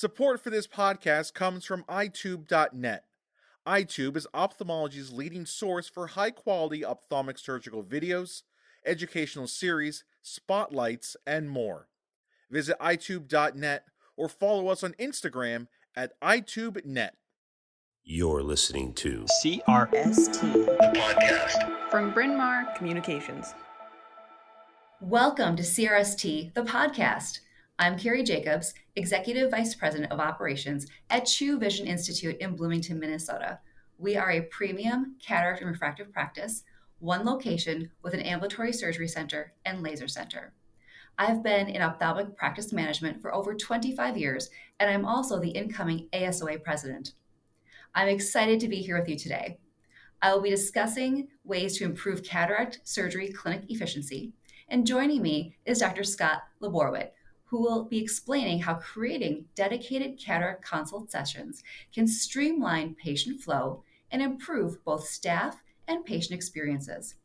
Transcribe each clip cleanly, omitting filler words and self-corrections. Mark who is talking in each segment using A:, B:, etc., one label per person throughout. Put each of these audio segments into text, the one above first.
A: Support for this podcast comes from iTube.net. iTube is ophthalmology's leading source for high quality ophthalmic surgical videos, educational series, spotlights, and more. Visit iTube.net or follow us on Instagram at iTubeNet.
B: You're listening to
C: CRST,
D: the podcast
C: from Bryn Mawr Communications.
E: Welcome to CRST, the podcast. I'm Carrie Jacobs, Executive Vice President of Operations at True Vision Institute in Bloomington, Minnesota. We are a premium cataract and refractive practice, one location with an ambulatory surgery center and laser center. I've been in ophthalmic practice management for over 25 years, and I'm also the incoming ASOA president. I'm excited to be here with you today. I will be discussing ways to improve cataract surgery clinic efficiency, and joining me is Dr. Scott LaBorwit, who will be explaining how creating dedicated cataract consult sessions can streamline patient flow and improve both staff and patient experiences.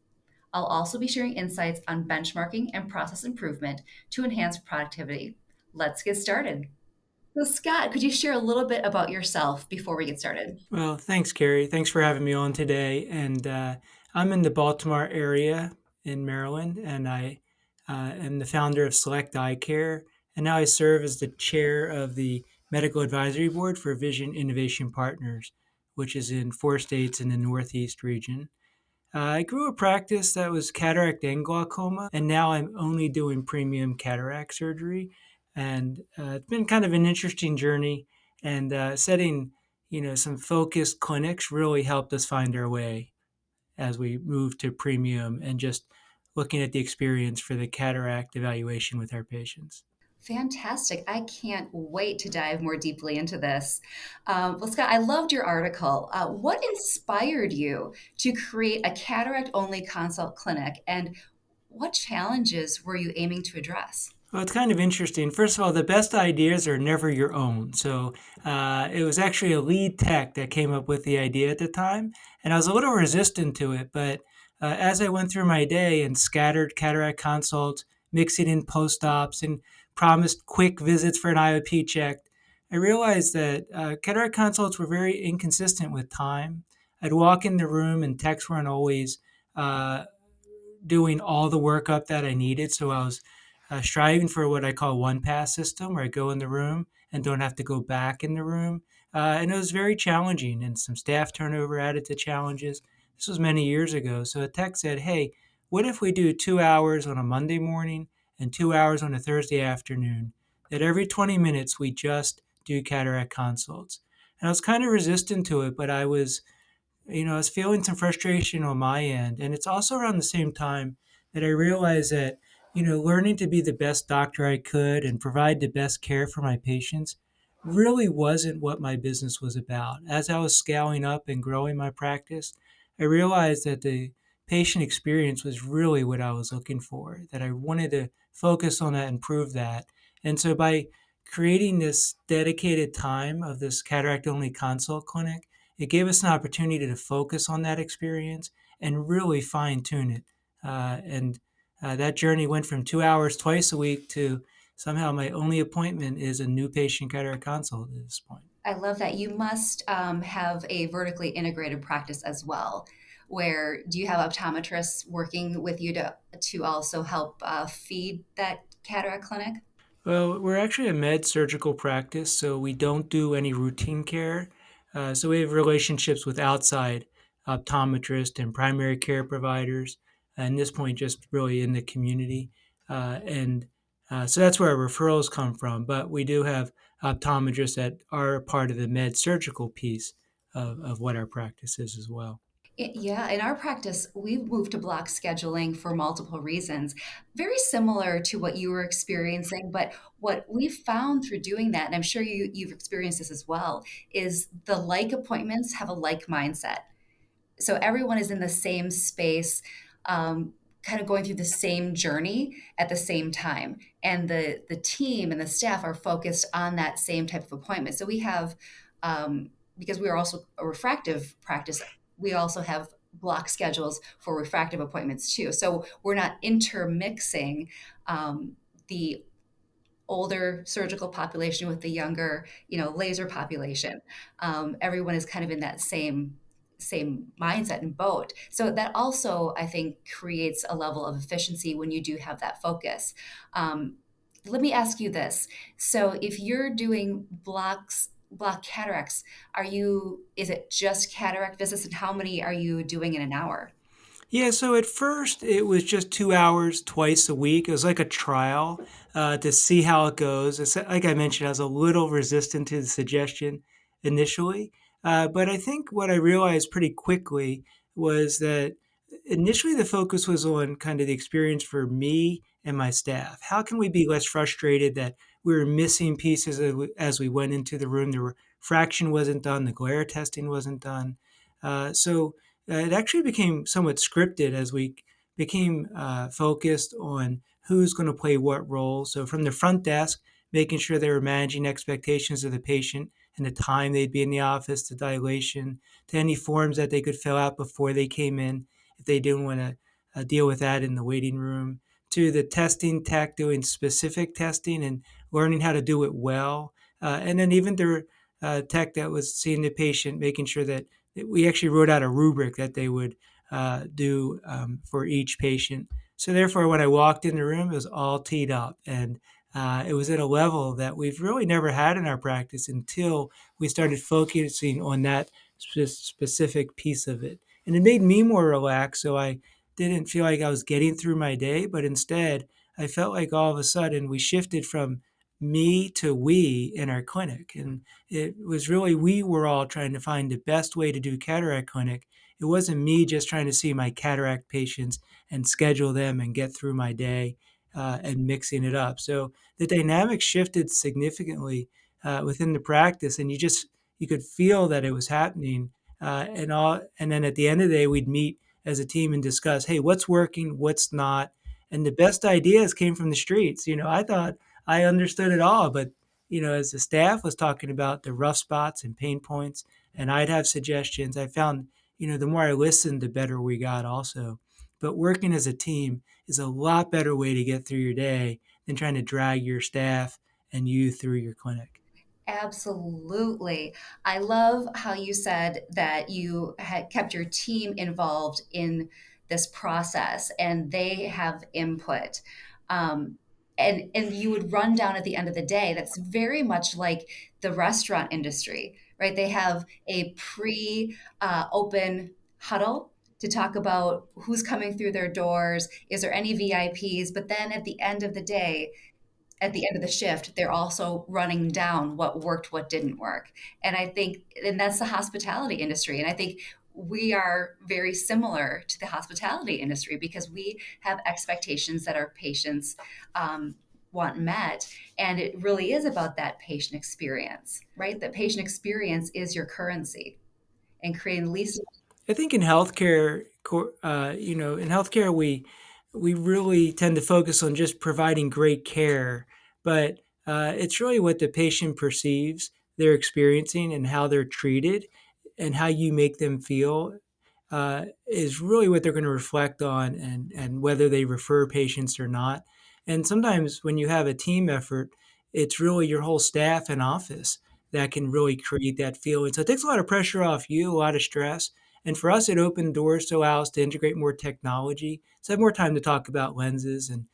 E: I'll also be sharing insights on benchmarking and process improvement to enhance productivity. Let's get started. So Scott, could you share a little bit about yourself before we get started?
F: Well, thanks, Carrie. Thanks for having me on today. And I'm in the Baltimore area in Maryland, and I am the founder of Select Eye Care. And now I serve as the chair of the Medical Advisory Board for Vision Innovation Partners, which is in 4 states in the Northeast region. I grew a practice that was cataract and glaucoma, and now I'm only doing premium cataract surgery. And it's been kind of an interesting journey, and setting some focused clinics really helped us find our way as we moved to premium and just looking at the experience for the cataract evaluation with our patients.
E: Fantastic. I can't wait to dive more deeply into this. Well, Scott, I loved your article. What inspired you to create a cataract-only consult clinic, and what challenges were you aiming to address?
F: Well, it's kind of interesting. First of all, the best ideas are never your own. So it was actually a lead tech that came up with the idea at the time, and I was a little resistant to it. But as I went through my day and scattered cataract consults, mixing in post-ops, and promised quick visits for an IOP check, I realized that cataract consults were very inconsistent with time. I'd walk in the room and techs weren't always doing all the workup that I needed. So I was striving for what I call one pass system, where I go in the room and don't have to go back in the room. And it was very challenging, and some staff turnover added to challenges. This was many years ago. So a tech said, hey, what if we do 2 hours on a Monday morning and 2 hours on a Thursday afternoon, that every 20 minutes we just do cataract consults? And I was kind of resistant to it, but I was feeling some frustration on my end. And it's also around the same time that I realized that, learning to be the best doctor I could and provide the best care for my patients really wasn't what my business was about. As I was scaling up and growing my practice, I realized that the patient experience was really what I was looking for, that I wanted to focus on that and improve that. And so by creating this dedicated time of this cataract-only consult clinic, it gave us an opportunity to focus on that experience and really fine-tune it. That journey went from 2 hours twice a week to somehow my only appointment is a new patient cataract consult at this point.
E: I love that. You must have a vertically integrated practice as well. Where do you have optometrists working with you to also help feed that cataract clinic?
F: Well, we're actually a med surgical practice, so we don't do any routine care. So we have relationships with outside optometrists and primary care providers, and at this point, just really in the community. So that's where our referrals come from. But we do have optometrists that are part of the med surgical piece of what our practice is as well.
E: Yeah, in our practice, we've moved to block scheduling for multiple reasons, very similar to what you were experiencing. But what we've found through doing that, and I'm sure you've experienced this as well, is the like appointments have a like mindset. So everyone is in the same space, kind of going through the same journey at the same time. And the team and the staff are focused on that same type of appointment. So we have, because we are also a refractive practice, we also have block schedules for refractive appointments too. So we're not intermixing the older surgical population with the younger, laser population. Everyone is kind of in that same mindset and boat. So that also, I think, creates a level of efficiency when you do have that focus. Let me ask you this. So if you're doing block cataracts, is it just cataract visits, and how many are you doing in an hour?
F: Yeah, so at first it was just 2 hours twice a week. It was like a trial to see how it goes. Like I mentioned, I was a little resistant to the suggestion initially. But I think what I realized pretty quickly was that initially the focus was on kind of the experience for me and my staff. How can we be less frustrated that we were missing pieces as we went into the room? The refraction wasn't done, the glare testing wasn't done. So it actually became somewhat scripted as we became focused on who's going to play what role. So from the front desk, making sure they were managing expectations of the patient and the time they'd be in the office, the dilation, to any forms that they could fill out before they came in if they didn't want to deal with that in the waiting room, to the testing tech doing specific testing and learning how to do it well. And then even the tech that was seeing the patient, making sure that we actually wrote out a rubric that they would do for each patient. So therefore, when I walked in the room, it was all teed up, and it was at a level that we've really never had in our practice until we started focusing on that specific piece of it. And it made me more relaxed, so I didn't feel like I was getting through my day, but instead, I felt like all of a sudden we shifted from me to we in our clinic. And it was really, we were all trying to find the best way to do cataract clinic. It wasn't me just trying to see my cataract patients and schedule them and get through my day and mixing it up. So the dynamic shifted significantly within the practice, and you could feel that it was happening. And then at the end of the day, we'd meet as a team and discuss, hey, what's working, what's not. And the best ideas came from the streets. I thought I understood it all, but as the staff was talking about the rough spots and pain points, and I'd have suggestions, I found, the more I listened, the better we got also. But working as a team is a lot better way to get through your day than trying to drag your staff and you through your clinic.
E: Absolutely. I love how you said that you had kept your team involved in this process and they have input. And you would run down at the end of the day. That's very much like the restaurant industry, right? They have a pre-open huddle to talk about who's coming through their doors. Is there any VIPs? But then at the end of the day, at the end of the shift, they're also running down what worked, what didn't work. And that's the hospitality industry. And I think we are very similar to the hospitality industry because we have expectations that our patients want met. And it really is about that patient experience, right? The patient experience is your currency and creating least.
F: I think in healthcare, we really tend to focus on just providing great care, but it's really what the patient perceives they're experiencing and how they're treated, and how you make them feel is really what they're going to reflect on, and whether they refer patients or not. And sometimes when you have a team effort, it's really your whole staff and office that can really create that feeling. So it takes a lot of pressure off you, a lot of stress. And for us, it opened doors to allow us to integrate more technology, so I have more time to talk about lenses and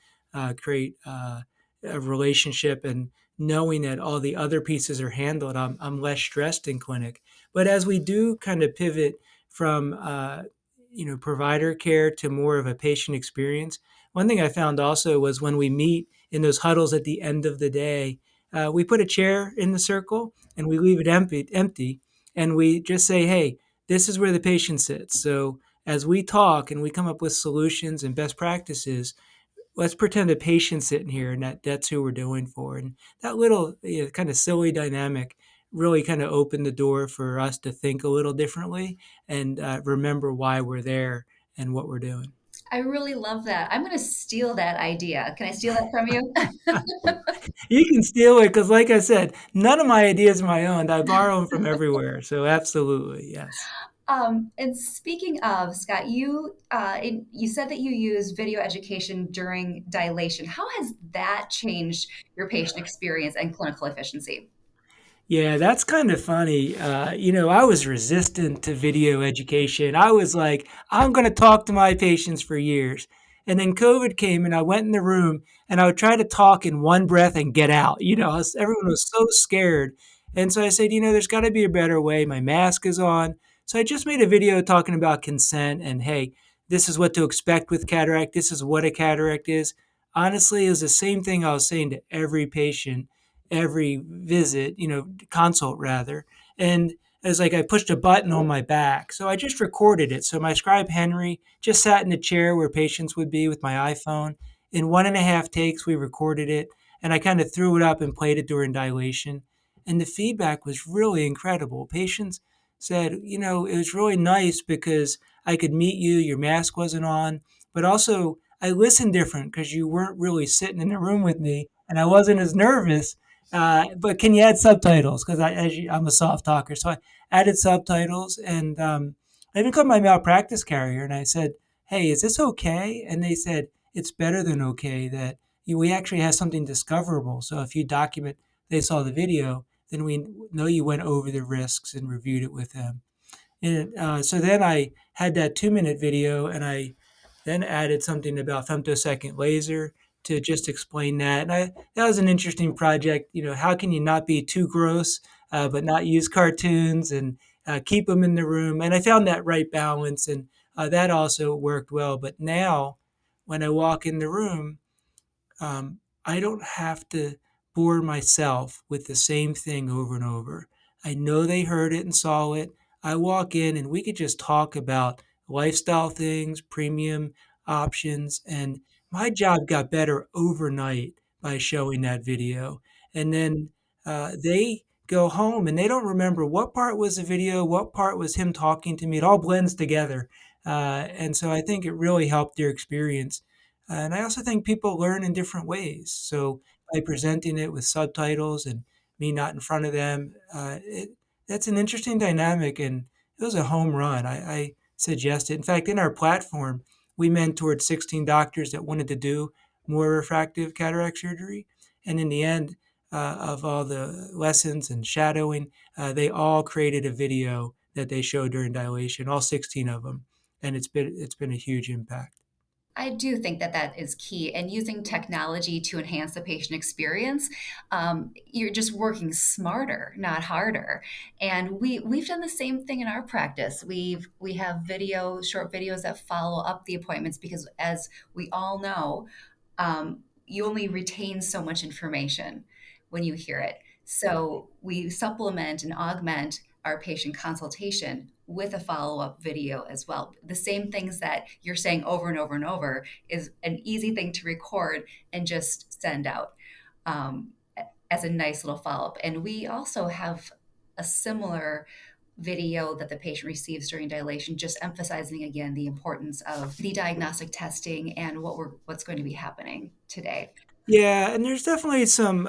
F: create a relationship, and knowing that all the other pieces are handled, I'm less stressed in clinic. But as we do kind of pivot from provider care to more of a patient experience, one thing I found also was when we meet in those huddles at the end of the day, we put a chair in the circle and we leave it empty, and we just say, hey, this is where the patient sits. So as we talk and we come up with solutions and best practices, let's pretend a patient's sitting here, and that's who we're doing for. And that little kind of silly dynamic really kind of opened the door for us to think a little differently and remember why we're there and what we're doing.
E: I really love that. I'm going to steal that idea. Can I steal that from you?
F: You can steal it because, like I said, none of my ideas are my own. I borrow them from everywhere. So absolutely, yes.
E: And speaking of, Scott, you said that you use video education during dilation. How has that changed your patient experience and clinical efficiency?
F: Yeah, that's kind of funny. I was resistant to video education. I was like, I'm going to talk to my patients for years. And then COVID came and I went in the room and I would try to talk in one breath and get out. Everyone was so scared. And so I said, there's got to be a better way. My mask is on. So I just made a video talking about consent and hey, this is what to expect with cataract. This is what a cataract is. Honestly, it was the same thing I was saying to every patient every visit, consult rather. And it was like I pushed a button on my back. So I just recorded it. So my scribe Henry just sat in the chair where patients would be with my iPhone. In 1.5 takes, we recorded it. And I kind of threw it up and played it during dilation. And the feedback was really incredible. Patients said, it was really nice because I could meet you, your mask wasn't on, but also I listened different because you weren't really sitting in the room with me and I wasn't as nervous but can you add subtitles? Because I'm a soft talker, so I added subtitles, and I even called my malpractice carrier and I said, "Hey, is this okay?" And they said it's better than okay. That we actually have something discoverable. So if you document they saw the video, then we know you went over the risks and reviewed it with them. And so then I had that 2-minute video, and I then added something about femtosecond laser to just explain that. And that was an interesting project. How can you not be too gross, but not use cartoons and keep them in the room? And I found that right balance, and that also worked well. But now, when I walk in the room, I don't have to bore myself with the same thing over and over. I know they heard it and saw it. I walk in and we could just talk about lifestyle things, premium options, and my job got better overnight by showing that video. And then they go home and they don't remember what part was the video, what part was him talking to me. It all blends together. And so I think it really helped their experience. And I also think people learn in different ways. So by presenting it with subtitles and me not in front of them, that's an interesting dynamic. And it was a home run. I suggest it. In fact, in our platform, we mentored 16 doctors that wanted to do more refractive cataract surgery. And in the end of all the lessons and shadowing, they all created a video that they showed during dilation, all 16 of them. And it's been a huge impact.
E: I do think that that is key. And using technology to enhance the patient experience, you're just working smarter, not harder. And we've done the same thing in our practice. We have short videos that follow up the appointments because, as we all know, you only retain so much information when you hear it. So we supplement and augment our patient consultation with a follow-up video as well. The same things that you're saying over and over and over is an easy thing to record and just send out as a nice little follow-up. And we also have a similar video that the patient receives during dilation, just emphasizing again the importance of the diagnostic testing and what's going to be happening today.
F: Yeah, and there's definitely some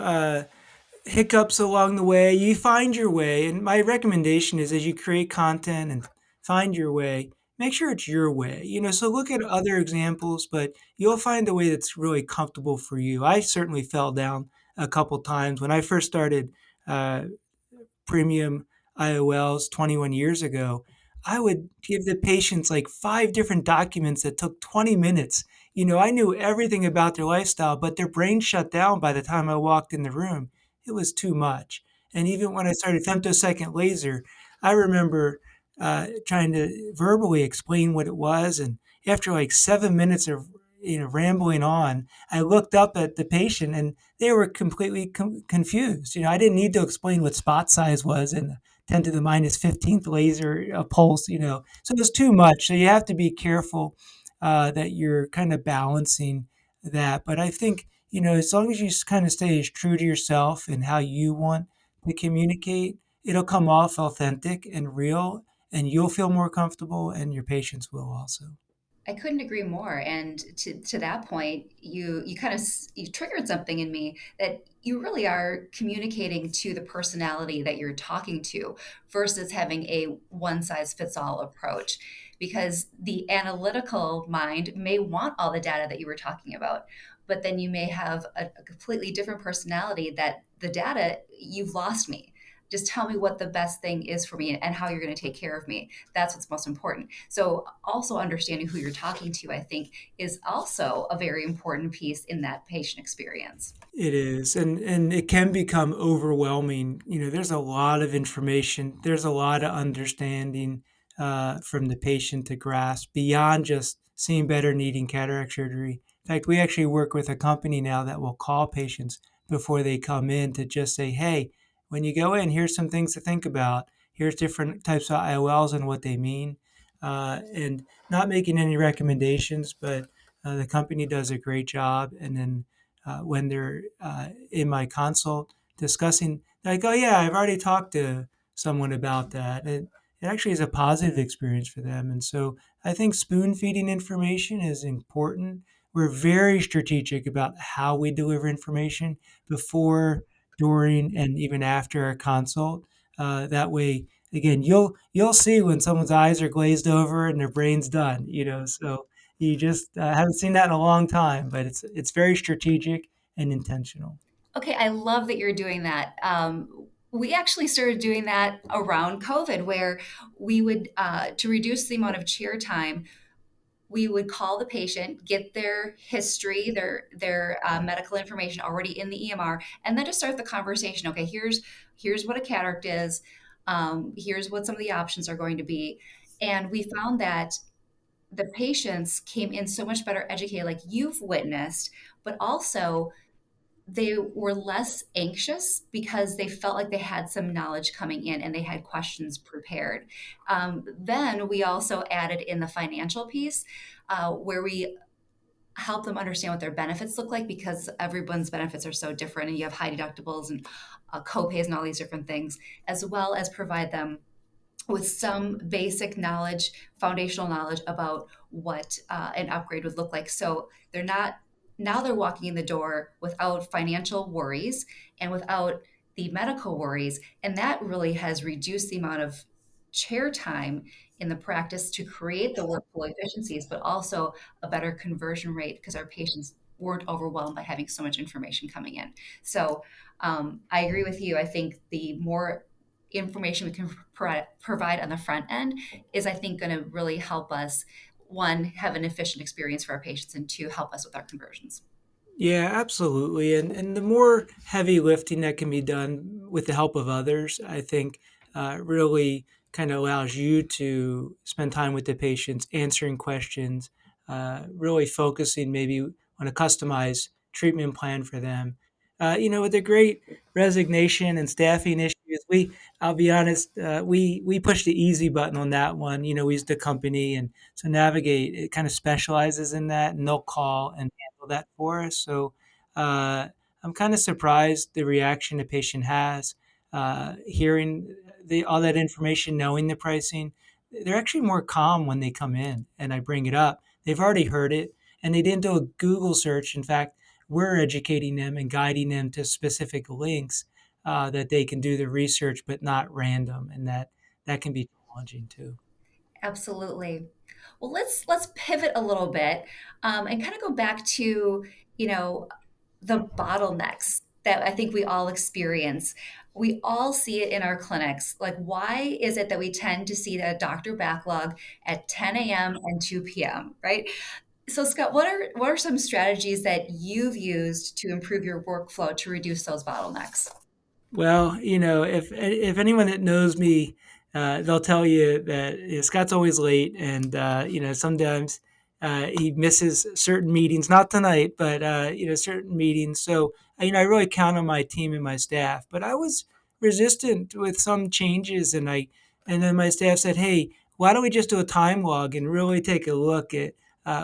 F: hiccups along the way. You find your way, and my recommendation is as you create content and find your way, make sure it's your way. So look at other examples, but you'll find a way that's really comfortable for you. I certainly fell down a couple times when I first started uh, premium IOLs 21 years ago. I would give the patients like 5 different documents that took 20 minutes. I knew everything about their lifestyle, but their brain shut down by the time I walked in the room. It was too much. And even when I started femtosecond laser, I remember trying to verbally explain what it was. And after like 7 minutes of rambling on, I looked up at the patient and they were completely confused. I didn't need to explain what spot size was and 10 to the minus 15th laser pulse. So it was too much. So you have to be careful that you're kind of balancing that. But I think, as long as you kind of stay as true to yourself and how you want to communicate, it'll come off authentic and real, and you'll feel more comfortable, and your patients will also.
E: I couldn't agree more. And to that point, you kind of you triggered something in me that you really are communicating to the personality that you're talking to versus having a one size fits all approach. Because the analytical mind may want all the data that you were talking about, but then you may have a completely different personality that the data, you've lost me. Just tell me what the best thing is for me and how you're going to take care of me. That's what's most important. So, also understanding who you're talking to, I think, is also a very important piece in that patient experience.
F: It is, and it can become overwhelming. There's a lot of information. There's a lot of understanding from the patient to grasp beyond just seeing better needing cataract surgery. In fact, we actually work with a company now that will call patients before they come in to just say, "Hey, when you go in, here's some things to think about. Here's different types of IOLs and what they mean," and not making any recommendations, but the company does a great job, and then when they're in my consult discussing, like, oh yeah, I've already talked to someone about that. It actually is a positive experience for them. And so I think spoon feeding information is important. We're very strategic about how we deliver information before, during, and even after a consult. That way, again, you'll see when someone's eyes are glazed over and their brain's done. So you just haven't seen that in a long time, but it's very strategic and intentional.
E: Okay, I love that you're doing that. We actually started doing that around COVID, where we would, to reduce the amount of chair time, we would call the patient, get their history, their medical information already in the EMR, and then just start the conversation. Okay, here's what a cataract is. Here's what some of the options are going to be, and we found that the patients came in so much better educated, like you've witnessed, but also they were less anxious because they felt like they had some knowledge coming in and they had questions prepared. Then we also added in the financial piece, where we help them understand what their benefits look like, because everyone's benefits are so different and you have high deductibles and co-pays and all these different things, as well as provide them with some basic knowledge, foundational knowledge about what an upgrade would look like. So they're not, now they're walking in the door without financial worries and without the medical worries. And that really has reduced the amount of chair time in the practice to create the workflow efficiencies, but also a better conversion rate because our patients weren't overwhelmed by having so much information coming in. So I agree with you. I think the more information we can provide on the front end is, I think, going to really help us, one, have an efficient experience for our patients, and two, help us with our conversions.
F: Yeah, absolutely. And the more heavy lifting that can be done with the help of others, I think really kind of allows you to spend time with the patients, answering questions, really focusing maybe on a customized treatment plan for them. With the great resignation and staffing issues, I'll be honest, we pushed the easy button on that one. We used the company, and so Navigate, it kind of specializes in that, and they'll call and handle that for us. So I'm kind of surprised the reaction the patient has, hearing all that information, knowing the pricing. They're actually more calm when they come in and I bring it up. They've already heard it and they didn't do a Google search. In fact, we're educating them and guiding them to specific links that they can do the research, but not random, and that can be challenging too.
E: Absolutely. Well, let's pivot a little bit, and kind of go back to, you know, the bottlenecks that I think we all experience. We all see it in our clinics. Like, why is it that we tend to see that doctor backlog at 10 a.m. and 2 p.m., right? So, Scott, what are some strategies that you've used to improve your workflow to reduce those bottlenecks?
F: Well, if anyone that knows me, they'll tell you that Scott's always late, and sometimes he misses certain meetings. Not tonight, but certain meetings. So I really count on my team and my staff. But I was resistant with some changes, and then my staff said, "Hey, why don't we just do a time log and really take a look at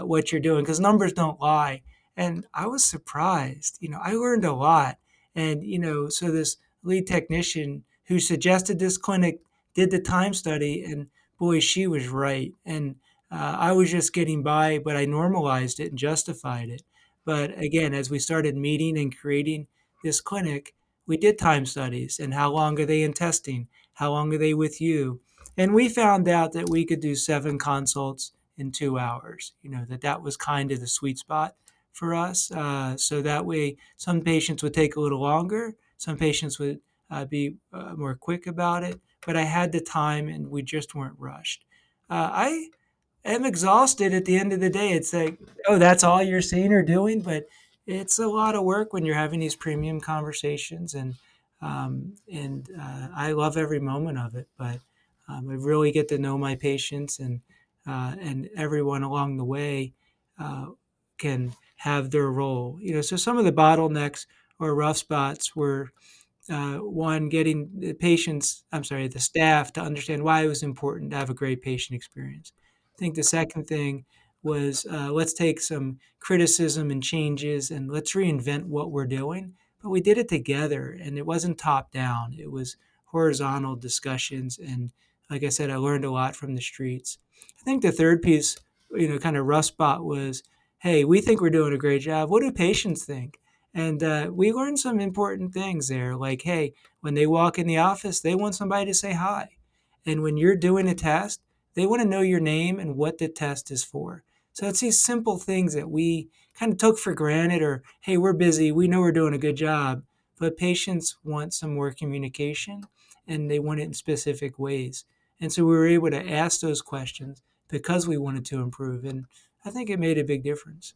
F: what you're doing? Because numbers don't lie." And I was surprised. I learned a lot, and so this lead technician who suggested this clinic did the time study, and boy, she was right. And I was just getting by, but I normalized it and justified it. But again, as we started meeting and creating this clinic, we did time studies and how long are they in testing? How long are they with you? And we found out that we could do 7 consults in 2 hours. That was kind of the sweet spot for us. So that way, some patients would take a little longer, some patients would be more quick about it. But I had the time, and we just weren't rushed. I am exhausted at the end of the day. It's like, oh, that's all you're seeing or doing, but it's a lot of work when you're having these premium conversations, and I love every moment of it. But I really get to know my patients, and everyone along the way uh, can have their role. So some of the bottlenecks or rough spots were one, getting the staff to understand why it was important to have a great patient experience. I think the second thing was let's take some criticism and changes and let's reinvent what we're doing. But we did it together, and it wasn't top down. It was horizontal discussions. And like I said, I learned a lot from the streets. I think the third piece, kind of rough spot was, hey, we think we're doing a great job. What do patients think? And we learned some important things there, like, hey, when they walk in the office, they want somebody to say hi. And when you're doing a test, they want to know your name and what the test is for. So it's these simple things that we kind of took for granted, or, hey, we're busy, we know we're doing a good job. But patients want some more communication, and they want it in specific ways. And so we were able to ask those questions because we wanted to improve. And I think it made a big difference.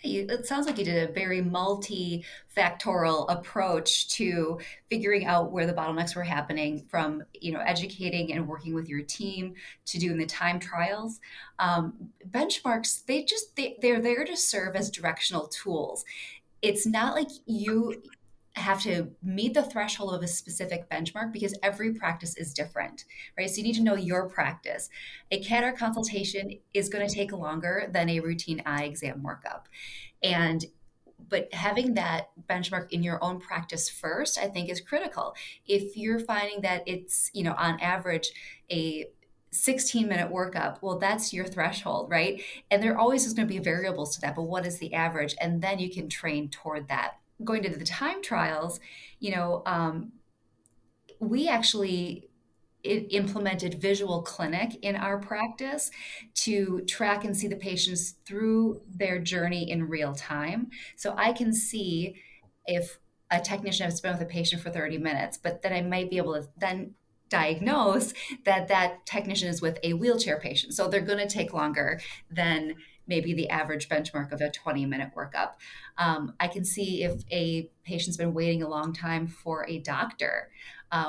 E: It sounds like you did a very multifactorial approach to figuring out where the bottlenecks were happening, from educating and working with your team to doing the time trials. Benchmarks, they're there to serve as directional tools. It's not like you have to meet the threshold of a specific benchmark, because every practice is different, right? So you need to know your practice. A cataract consultation is going to take longer than a routine eye exam workup. And but having that benchmark in your own practice first, I think, is critical. If you're finding that it's, on average, a 16-minute workup, well, that's your threshold, right? And there always is going to be variables to that, but what is the average? And then you can train toward that. Going to the time trials, we actually implemented visual clinic in our practice to track and see the patients through their journey in real time. So I can see if a technician has been with a patient for 30 minutes, but then I might be able to then diagnose that that technician is with a wheelchair patient. So they're going to take longer than maybe the average benchmark of a 20-minute workup. I can see if a patient's been waiting a long time for a doctor,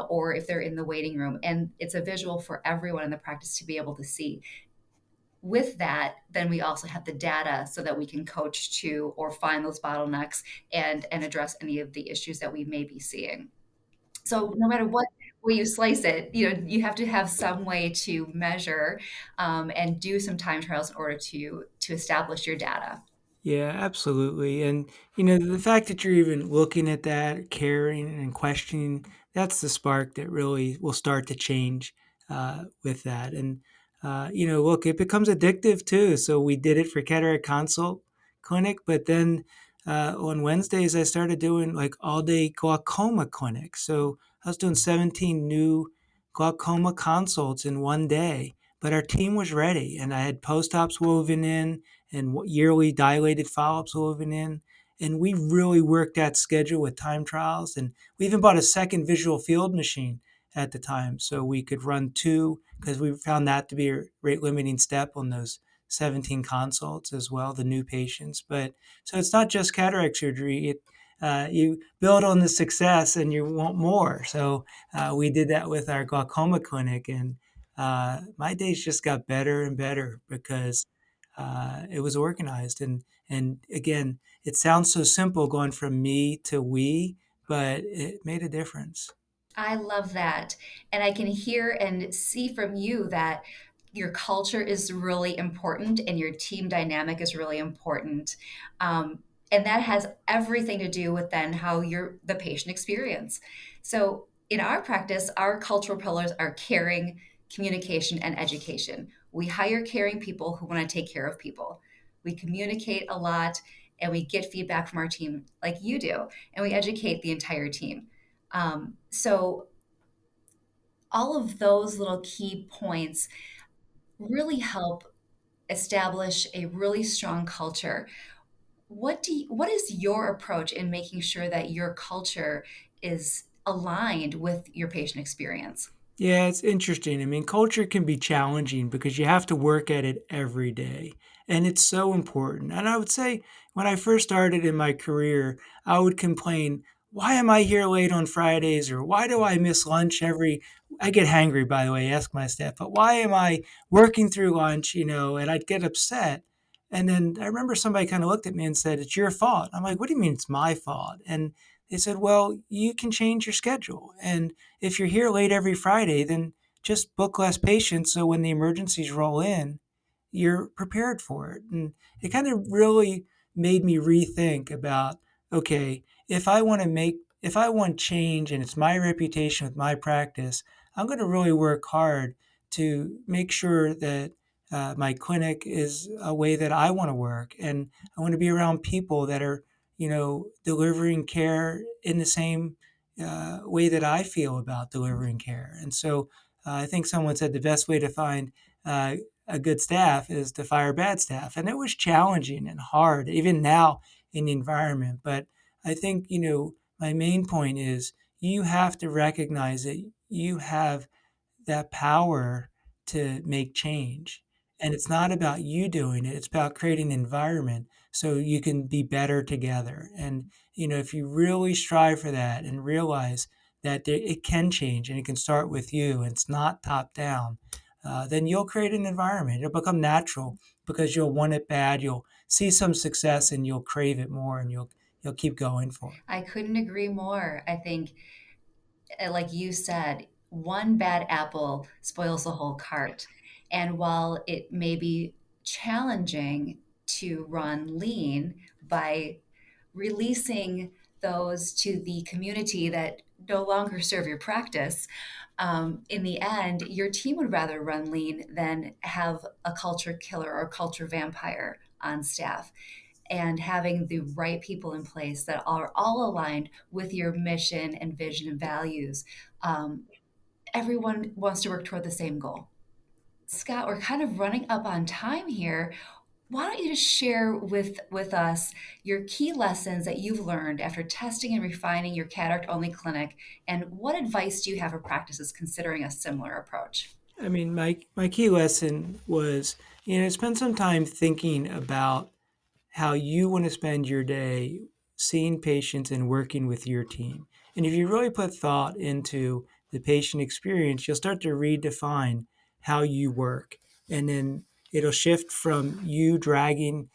E: or if they're in the waiting room. And it's a visual for everyone in the practice to be able to see. With that, then we also have the data so that we can coach to or find those bottlenecks and address any of the issues that we may be seeing. So no matter what way you slice it, you have to have some way to measure and do some time trials in order to establish your data.
F: Yeah, absolutely. And the fact that you're even looking at that, caring and questioning, that's the spark that really will start to change with that. And look, it becomes addictive too. So we did it for Cataract Consult Clinic, but then on Wednesdays I started doing like all day glaucoma clinics. So I was doing 17 new glaucoma consults in one day. But our team was ready, and I had post-ops woven in and yearly dilated follow-ups woven in. And we really worked that schedule with time trials. And we even bought a second visual field machine at the time so we could run 2, because we found that to be a rate limiting step on those 17 consults as well, the new patients. But so it's not just cataract surgery. You build on the success and you want more. So we did that with our glaucoma clinic, and my days just got better and better because it was organized. And again, it sounds so simple going from me to we, but it made a difference.
E: I love that. And I can hear and see from you that your culture is really important and your team dynamic is really important. And that has everything to do with then how you're the patient experience. So in our practice, our cultural pillars are caring, communication, and education. We hire caring people who want to take care of people. We communicate a lot and we get feedback from our team like you do, and we educate the entire team. So all of those little key points really help establish a really strong culture. What is your approach in making sure that your culture is aligned with your patient experience?
F: Yeah, it's interesting. I mean, culture can be challenging because you have to work at it every day. And it's so important. And I would say when I first started in my career, I would complain, why am I here late on Fridays? Or why do I miss lunch I get hangry, by the way, ask my staff, but why am I working through lunch, and I'd get upset. And then I remember somebody kind of looked at me and said, it's your fault. I'm like, what do you mean it's my fault? And they said, well, you can change your schedule. And if you're here late every Friday, then just book less patients so when the emergencies roll in, you're prepared for it. And it kind of really made me rethink about, okay, if I want change and it's my reputation with my practice, I'm going to really work hard to make sure that my clinic is a way that I want to work. And I want to be around people that are, delivering care in the same way that I feel about delivering care. And so I think someone said the best way to find uh, a good staff is to fire bad staff. And it was challenging and hard, even now in the environment. But I think, my main point is you have to recognize that you have that power to make change. And it's not about you doing it, it's about creating an environment so you can be better together. And, if you really strive for that and realize that it can change and it can start with you and it's not top down, then you'll create an environment. It'll become natural because you'll want it bad. You'll see some success and you'll crave it more and you'll keep going for it.
E: I couldn't agree more. I think, like you said, one bad apple spoils the whole cart. And while it may be challenging to run lean by releasing those to the community that no longer serve your practice, in the end, your team would rather run lean than have a culture killer or culture vampire on staff. And having the right people in place that are all aligned with your mission and vision and values. Um, Everyone wants to work toward the same goal. Scott, we're kind of running up on time here. Why don't you just share with us your key lessons that you've learned after testing and refining your cataract only clinic, and what advice do you have for practices considering a similar approach?
F: I mean, my key lesson was, spend some time thinking about how you want to spend your day seeing patients and working with your team. And if you really put thought into the patient experience, you'll start to redefine how you work. And then it'll shift from you dragging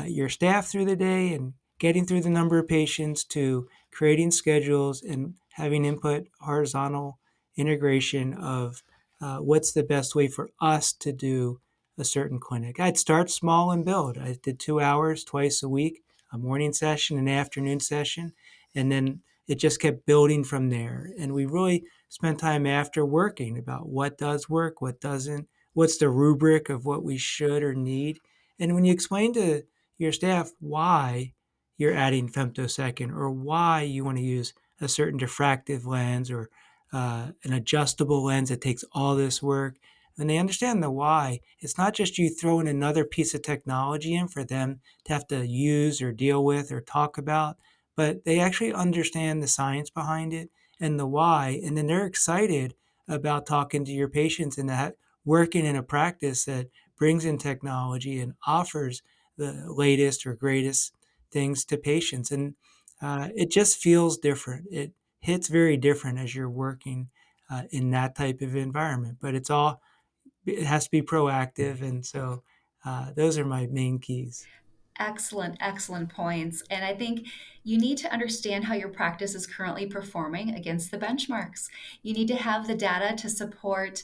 F: your staff through the day and getting through the number of patients to creating schedules and having input horizontal integration of what's the best way for us to do a certain clinic. I'd start small and build. I did 2 hours twice a week, a morning session, an afternoon session, and then it just kept building from there. And we really spent time after working about what does work, what doesn't, what's the rubric of what we should or need. And when you explain to your staff why you're adding femtosecond or why you want to use a certain diffractive lens or an adjustable lens that takes all this work, and they understand the why, it's not just you throwing another piece of technology in for them to have to use or deal with or talk about, but they actually understand the science behind it and the why, and then they're excited about talking to your patients and that working in a practice that brings in technology and offers the latest or greatest things to patients. And it just feels different. It hits very different as you're working in that type of environment. But it has to be proactive. And so those are my main keys.
E: Excellent, excellent points. And I think you need to understand how your practice is currently performing against the benchmarks. You need to have the data to support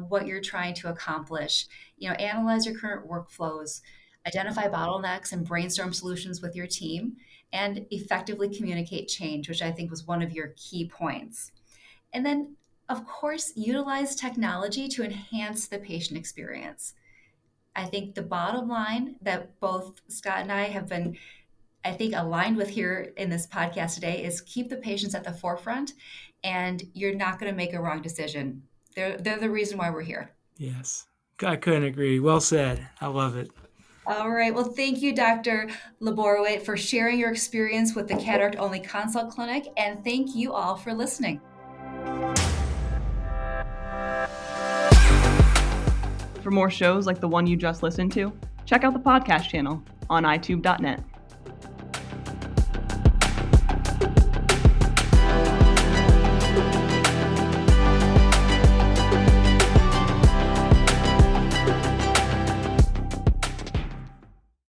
E: what you're trying to accomplish. Analyze your current workflows, identify bottlenecks, and brainstorm solutions with your team, and effectively communicate change, which I think was one of your key points. And then of course, utilize technology to enhance the patient experience. I think the bottom line that both Scott and I have been, I think, aligned with here in this podcast today is keep the patients at the forefront, and you're not going to make a wrong decision. They're the reason why we're here.
F: Yes, I couldn't agree. Well said. I love it.
E: All right. Well, thank you, Dr. LaBorwit, for sharing your experience with the cataract-only consult clinic, and thank you all for listening.
C: For more shows like the one you just listened to, check out the podcast channel on itube.net.